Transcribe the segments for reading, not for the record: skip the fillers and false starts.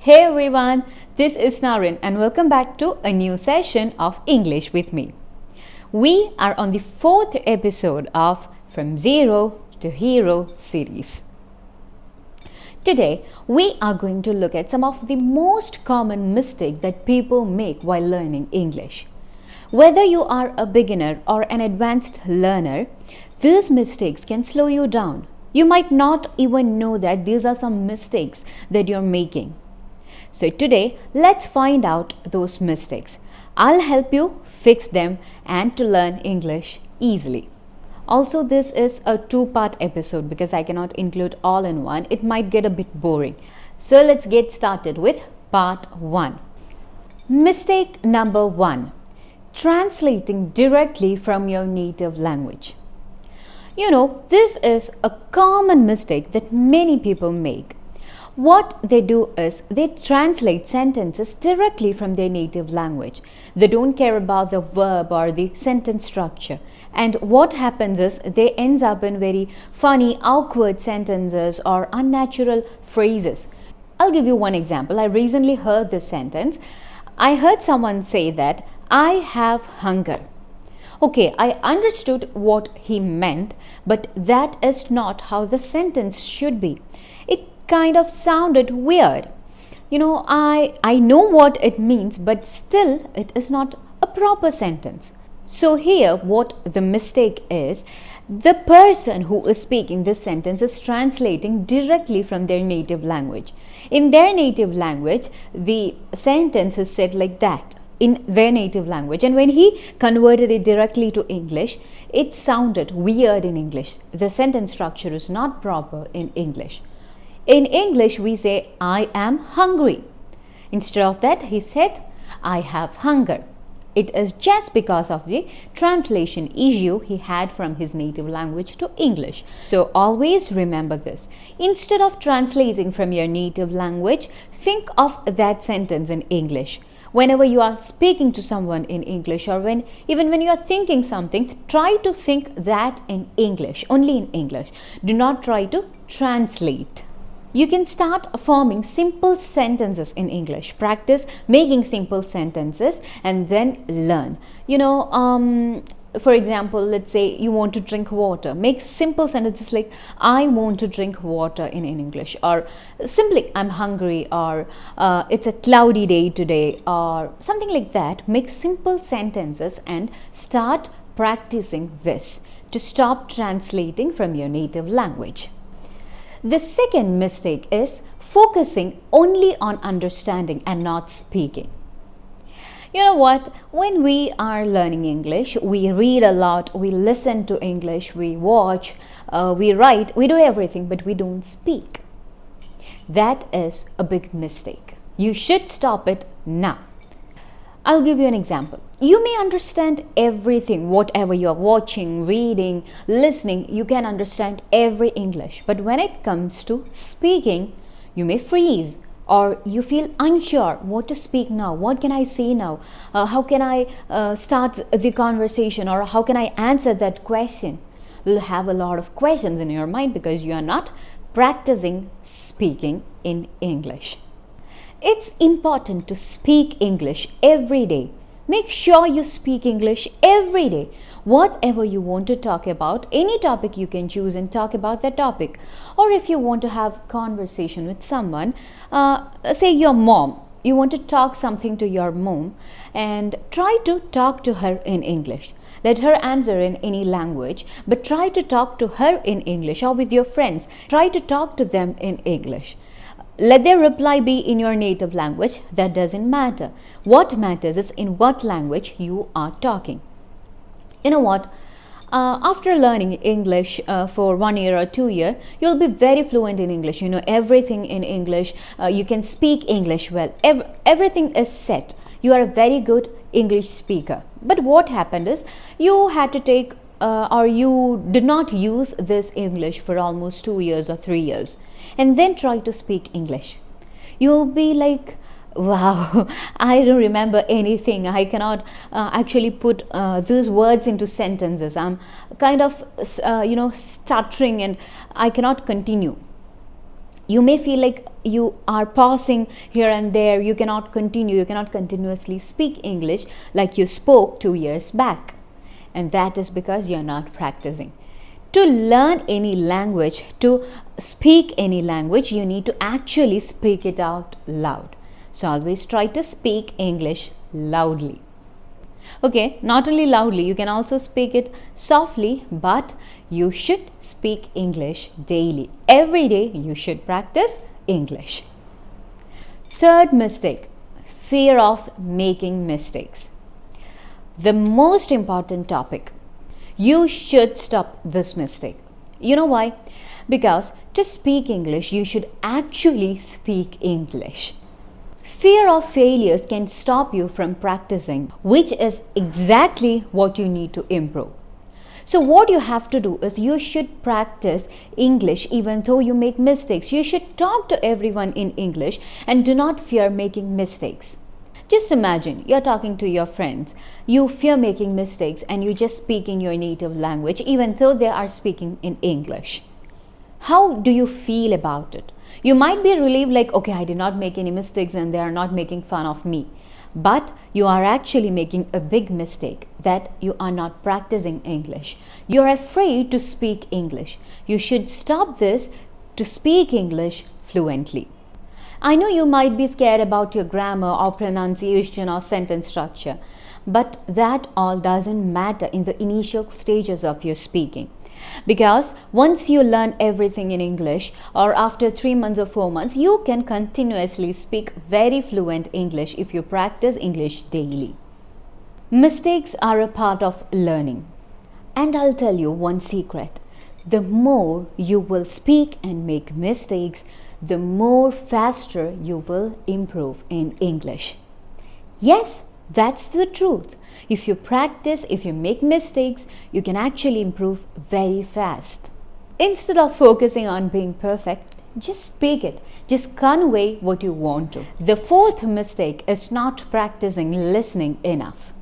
Hey everyone, this is Naren and welcome back to a new session of English with me. We are on the fourth episode of From Zero to Hero series. Today, we are going to look at some of the most common mistakes that people make while learning English. Whether you are a beginner or an advanced learner, these mistakes can slow you down. You might not even know that these are some mistakes that you're making. So today, let's find out those mistakes. I'll help you fix them and to learn English easily. Also, this is a two-part episode because I cannot include all in one. It might get a bit boring. So let's get started with part 1. Mistake number 1. Translating directly from your native language. This is a common mistake that many people make. What they do is they translate sentences directly from their native language. They don't care about the verb or the sentence structure. And what happens is they end up in very funny, awkward sentences or unnatural phrases. I'll give you one example. I recently heard this sentence. I heard someone say that, "I have hunger." Okay, I understood what he meant, but that is not how the sentence should be. It kind of sounded weird. I know what it means, but still it is not a proper sentence. So here what the mistake is, the person who is speaking this sentence is translating directly from their native language. In their native language, the sentence is said like that, in their native language, and when he converted it directly to English, it sounded weird in English. The sentence structure is not proper in English. In English, we say, "I am hungry." Instead of that, he said, "I have hunger." It is just because of the translation issue he had from his native language to English. So always remember this. Instead of translating from your native language, think of that sentence in English. Whenever you are speaking to someone in English, or even when you are thinking something, try to think that in English, only in English. Do not try to translate. You can start forming simple sentences in English. Practice making simple sentences and then learn. For example, let's say you want to drink water. Make simple sentences like, "I want to drink water" in English, or simply, "I'm hungry," or "It's a cloudy day today," or something like that. Make simple sentences and start practicing this to stop translating from your native language. The second mistake is focusing only on understanding and not speaking. You know what? When we are learning English, we read a lot, we listen to English, we watch, we write, we do everything, but we don't speak. That is a big mistake. You should stop it now. I'll give you an example. You may understand everything, whatever you are watching, reading, listening, you can understand every English. But when it comes to speaking, you may freeze or you feel unsure what to speak now. What can I say now? How can I start the conversation, or how can I answer that question? You'll have a lot of questions in your mind because you are not practicing speaking in English. It's important to speak English every day. Make sure you speak English every day. Whatever you want to talk about, any topic you can choose and talk about that topic. Or if you want to have conversation with someone, say your mom, you want to talk something to your mom and try to talk to her in English. Let her answer in any language, but try to talk to her in English, or with your friends. Try to talk to them in English. Let their reply be in your native language. That doesn't matter. What matters is in what language you are talking. You know what? After learning English for 1 year or 2 years, you'll be very fluent in English. You know everything in English. You can speak English well. Everything is set. You are a very good English speaker. But what happened is you had to take or you did not use this English for almost 2 years or 3 years, and then try to speak English. You'll be like, wow, I don't remember anything. I cannot actually put these words into sentences. I'm kind of, stuttering and I cannot continue. You may feel like you are pausing here and there. You cannot continuously speak English like you spoke 2 years back. And that is because you're not practicing. To learn any language, to speak any language, you need to actually speak it out loud. So always try to speak English loudly. Okay, not only loudly, you can also speak it softly, but you should speak English daily. Every day you should practice English. Third mistake, fear of making mistakes. The most important topic. You should stop this mistake. You know why? Because to speak English, you should actually speak English. Fear of failures can stop you from practicing, which is exactly what you need to improve. So what you have to do is you should practice English even though you make mistakes. You should talk to everyone in English and do not fear making mistakes. Just imagine you're talking to your friends. You fear making mistakes and you just speak in your native language even though they are speaking in English. How do you feel about it? You might be relieved like, okay, I did not make any mistakes and they are not making fun of me. But you are actually making a big mistake that you are not practicing English. You're afraid to speak English. You should stop this to speak English fluently. I know you might be scared about your grammar or pronunciation or sentence structure, but that all doesn't matter in the initial stages of your speaking. Because once you learn everything in English, or after 3 months or 4 months, you can continuously speak very fluent English if you practice English daily. Mistakes are a part of learning. And I'll tell you one secret. The more you will speak and make mistakes, the more faster you will improve in English. Yes, that's the truth. If you practice, if you make mistakes, you can actually improve very fast. Instead of focusing on being perfect, just speak it. Just convey what you want to. The fourth mistake is not practicing listening enough.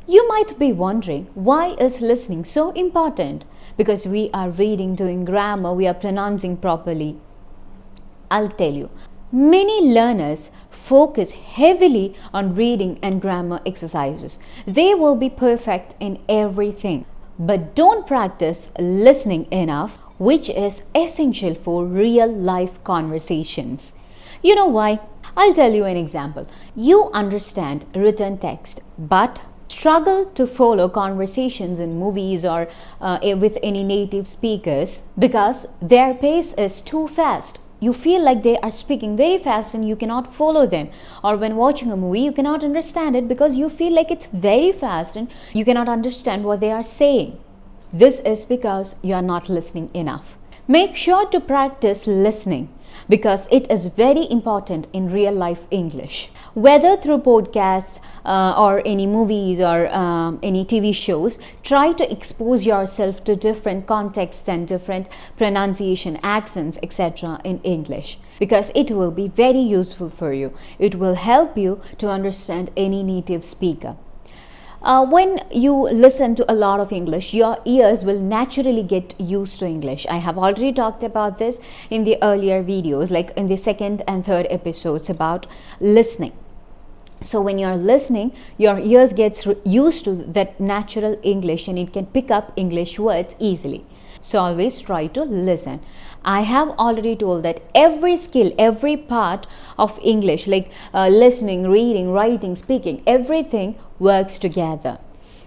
You might be wondering, why is listening so important? Because we are reading, doing grammar, we are pronouncing properly. I'll tell you. Many learners focus heavily on reading and grammar exercises. They will be perfect in everything, but don't practice listening enough, which is essential for real life conversations. You know why? I'll tell you an example. You understand written text, but struggle to follow conversations in movies or with any native speakers because their pace is too fast. You feel like they are speaking very fast and you cannot follow them. Or when watching a movie, you cannot understand it because you feel like it's very fast and you cannot understand what they are saying. This is because you are not listening enough. Make sure to practice listening because it is very important in real life English. Whether through podcasts or any movies or any TV shows, try to expose yourself to different contexts and different pronunciation, accents, etc. in English because it will be very useful for you. It will help you to understand any native speaker. When you listen to a lot of English, your ears will naturally get used to English. I have already talked about this in the earlier videos, like in the second and third episodes about listening. So when you're listening, your ears gets used to that natural English and it can pick up English words easily. So always try to listen. I have already told that every skill, every part of English, like listening, reading, writing, speaking, everything works together.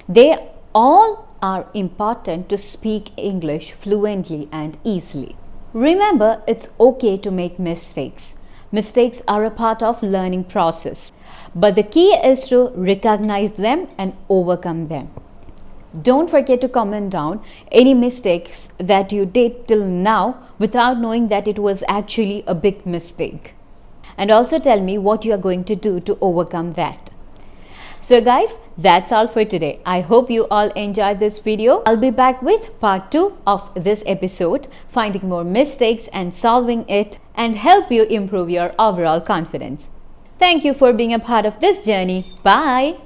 They all are important to speak English fluently and easily. Remember, it's okay to make mistakes. Mistakes are a part of learning process. But the key is to recognize them and overcome them. Don't forget to comment down any mistakes that you did till now without knowing that it was actually a big mistake. And also tell me what you are going to do to overcome that. So guys, that's all for today. I hope you all enjoyed this video. I'll be back with part 2 of this episode, finding more mistakes and solving it and help you improve your overall confidence. Thank you for being a part of this journey. Bye.